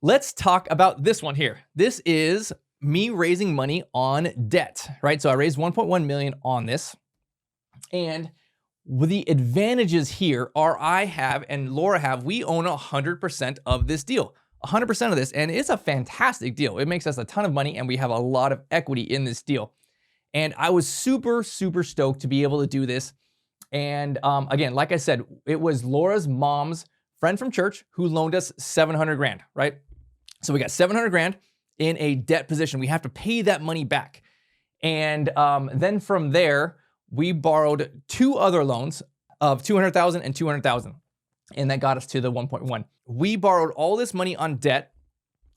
Let's talk about this one here. This is me raising money on debt, right? So I raised 1.1 million on this. And the advantages here are I have and Laura have, we own 100% of this deal, 100% of this. And it's a fantastic deal. It makes us a ton of money and we have a lot of equity in this deal. And I was super, super stoked to be able to do this. And again, like I said, it was Laura's mom's friend from church who loaned us 700 grand, right? So we got 700 grand in a debt position. We have to pay that money back. And then from there, we borrowed two other loans of 200,000 and 200,000. And that got us to the 1.1. We borrowed all this money on debt.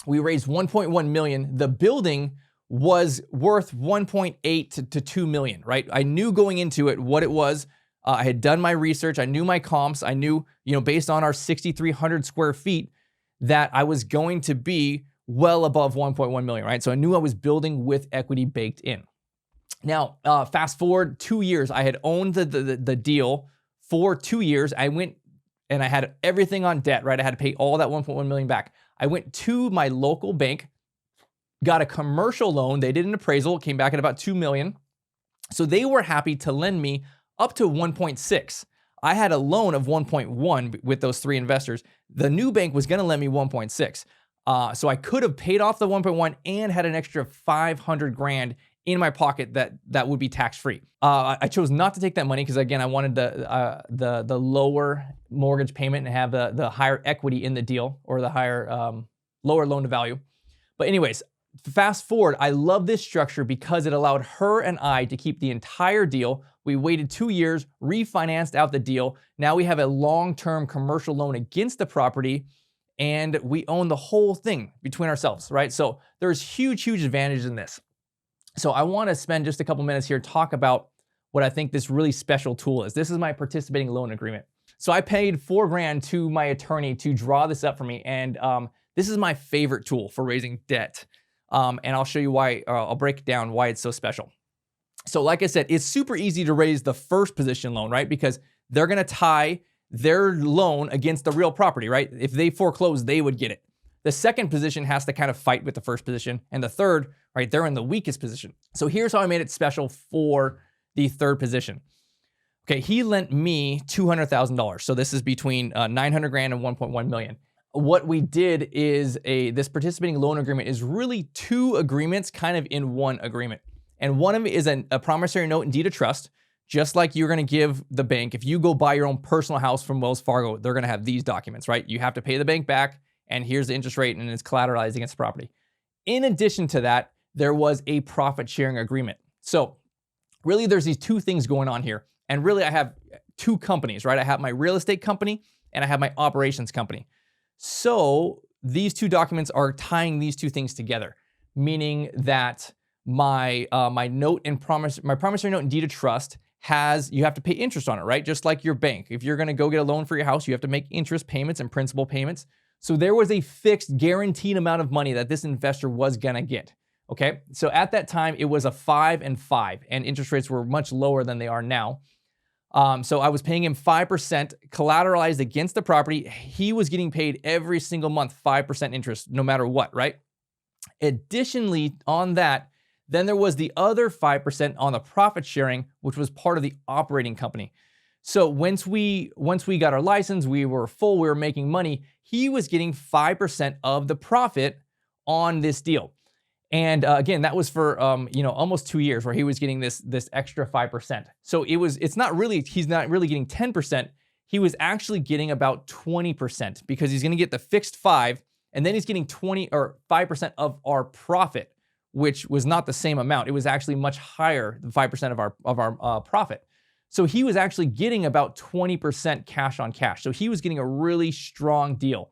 We raised 1.1 million. The building was worth 1.8 to 2 million, right? I knew going into it what it was. I had done my research. I knew my comps. I knew, based on our 6,300 square feet, that I was going to be well above 1.1 million, right? So I knew I was building with equity baked in. Now, fast forward 2 years, I had owned the deal for 2 years. I went and I had everything on debt, right? I had to pay all that 1.1 million back. I went to my local bank, got a commercial loan. They did an appraisal, it came back at about 2 million. So they were happy to lend me up to 1.6. I had a loan of 1.1 with those three investors. The new bank was going to lend me 1.6. So I could have paid off the 1.1 and had an extra 500 grand in my pocket that would be tax-free. I chose not to take that money because, again, I wanted the lower mortgage payment and have the higher equity in the deal, or the higher lower loan to value. But anyways, fast forward, I love this structure because it allowed her and I to keep the entire deal. We waited 2 years, refinanced out the deal. Now we have a long-term commercial loan against the property, and we own the whole thing between ourselves, right? So there's huge advantages in this. So I want to spend just a couple minutes here, talk about what I think this really special tool is. This is my participating loan agreement. So I paid $4 grand to my attorney to draw this up for me, and this is my favorite tool for raising debt. And I'll show you why, I'll break down why it's so special. So like I said, it's super easy to raise the first position loan, right? Because they're going to tie their loan against the real property, right? If they foreclose, they would get it. The second position has to kind of fight with the first position. And the third, right, they're in the weakest position. So here's how I made it special for the third position. Okay, he lent me $200,000. So this is between 900 grand and 1.1 million. What we did is this participating loan agreement is really two agreements kind of in one agreement. And one of it is a promissory note and deed of trust, just like you're going to give the bank. If you go buy your own personal house from Wells Fargo, they're going to have these documents, right? You have to pay the bank back, and here's the interest rate, and it's collateralized against the property. In addition to that, there was a profit sharing agreement. So really there's these two things going on here. And really I have two companies, right? I have my real estate company and I have my operations company. So these two documents are tying these two things together, meaning that my promissory note and deed of trust you have to pay interest on it, right? Just like your bank. If you're going to go get a loan for your house, you have to make interest payments and principal payments. So there was a fixed guaranteed amount of money that this investor was going to get. Okay. So at that time it was a 5 and 5, and interest rates were much lower than they are now. So I was paying him 5% collateralized against the property. He was getting paid every single month 5% interest, no matter what, right? Additionally, on that, then there was the other 5% on the profit sharing, which was part of the operating company. So once we got our license, we were full, we were making money. He was getting 5% of the profit on this deal. And again, that was for almost 2 years where he was getting this extra 5%. So he's not really getting 10%. He was actually getting about 20% because he's going to get the fixed 5, and then he's getting 20 or 5% of our profit, which was not the same amount. It was actually much higher than 5% of our profit. So he was actually getting about 20% cash on cash. So he was getting a really strong deal.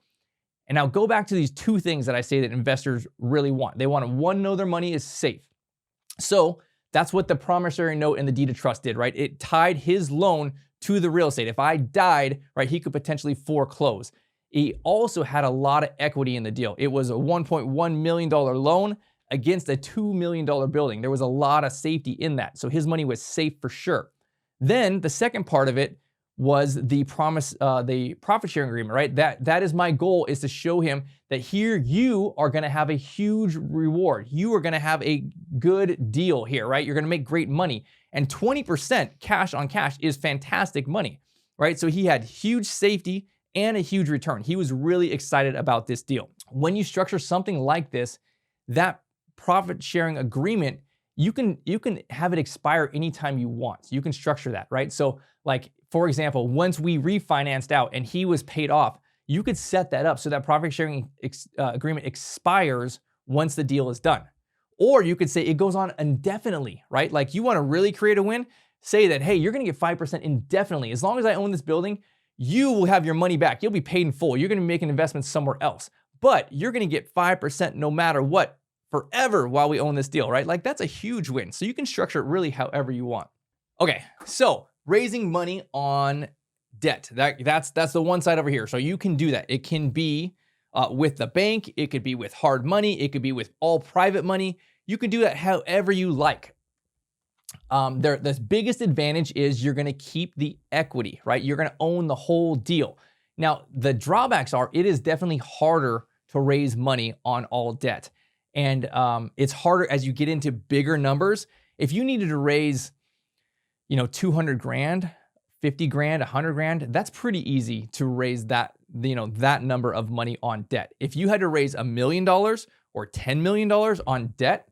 And now go back to these two things that I say that investors really want. They want to, one, know their money is safe. So that's what the promissory note and the deed of trust did, right? It tied his loan to the real estate. If I died, right, he could potentially foreclose. He also had a lot of equity in the deal. It was a $1.1 million loan against a $2 million building. There was a lot of safety in that. So his money was safe for sure. Then the second part of it was the profit sharing agreement, right? That is my goal, is to show him that here you are going to have a huge reward. You are going to have a good deal here, right? You're going to make great money. And 20% cash on cash is fantastic money, right? So he had huge safety and a huge return. He was really excited about this deal. When you structure something like this, that profit sharing agreement, you can have it expire anytime you want. You can structure that, right? So like, for example, once we refinanced out and he was paid off, you could set that up so that profit sharing agreement expires once the deal is done. Or you could say it goes on indefinitely, right? Like, you want to really create a win, say that, hey, you're going to get 5% indefinitely. As long as I own this building, you will have your money back. You'll be paid in full. You're going to be making investments somewhere else, but you're going to get 5% no matter what, forever, while we own this deal, right? Like, that's a huge win. So you can structure it really however you want. Okay, so raising money on debt, that's the one side over here. So you can do that. It can be with the bank. It could be with hard money. It could be with all private money. You can do that however you like. The biggest advantage is you're going to keep the equity, right? You're going to own the whole deal. Now, the drawbacks are it is definitely harder to raise money on all debt. And it's harder as you get into bigger numbers. If you needed to raise, 200 grand, 50 grand, 100 grand, that's pretty easy to raise that, that number of money on debt. If you had to raise $1 million or $10 million on debt,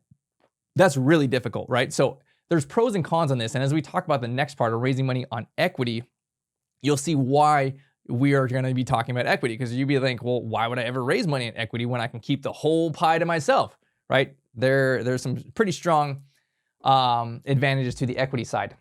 that's really difficult, right? So there's pros and cons on this. And as we talk about the next part of raising money on equity, you'll see why we are going to be talking about equity, because you'd be like, well, why would I ever raise money in equity when I can keep the whole pie to myself, right? There's some pretty strong advantages to the equity side.